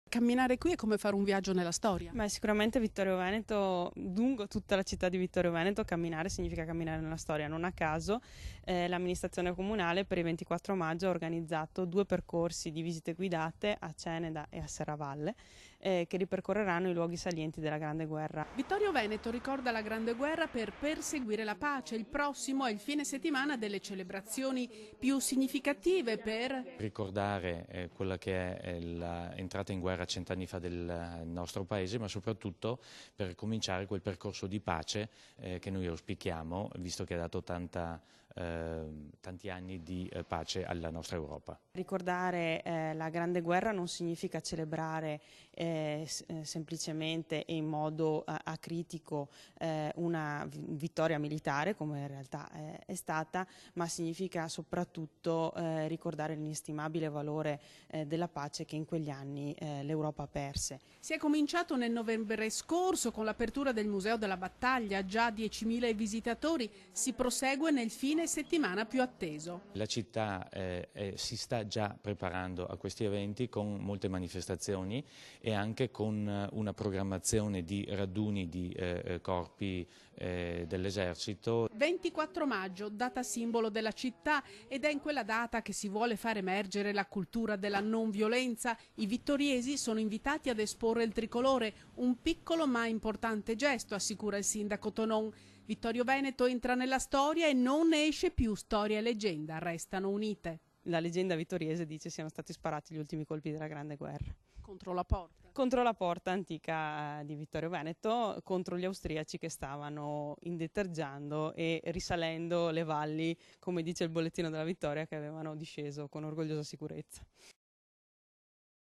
Camminare qui è come fare un viaggio nella storia. Beh, sicuramente Vittorio Veneto, lungo tutta la città di Vittorio Veneto, camminare significa camminare nella storia. Non a caso l'amministrazione comunale per il 24 maggio ha organizzato 2 percorsi di visite guidate a Ceneda e a Serravalle che ripercorreranno i luoghi salienti della Grande Guerra. Vittorio Veneto ricorda la Grande Guerra per perseguire la pace. Il prossimo è il fine settimana delle celebrazioni più significative per ricordare quella che è l'entrata in guerra 100 anni fa del nostro paese, ma soprattutto per cominciare quel percorso di pace che noi auspichiamo, visto che ha dato tanti anni di pace alla nostra Europa. Ricordare la Grande Guerra non significa celebrare semplicemente e in modo acritico una vittoria militare, come in realtà è stata, ma significa soprattutto ricordare l'inestimabile valore della pace che in quegli anni l'Europa perse. Si è cominciato nel novembre scorso con l'apertura del Museo della Battaglia, già 10.000 visitatori, si prosegue nel fine settimana più atteso. La città si sta già preparando a questi eventi con molte manifestazioni e anche con una programmazione di raduni di corpi dell'esercito. 24 maggio, data simbolo della città, ed è in quella data che si vuole far emergere la cultura della non violenza. I vittoriesi sono invitati ad esporre il tricolore, un piccolo ma importante gesto, assicura il sindaco Tonon. Vittorio Veneto entra nella storia e non ne esce più. Storia e leggenda restano unite. La leggenda vittoriese dice siano stati sparati gli ultimi colpi della Grande Guerra. Contro la porta. Contro la porta antica di Vittorio Veneto, contro gli austriaci che stavano indietreggiando e risalendo le valli, come dice il bollettino della vittoria, che avevano disceso con orgogliosa sicurezza.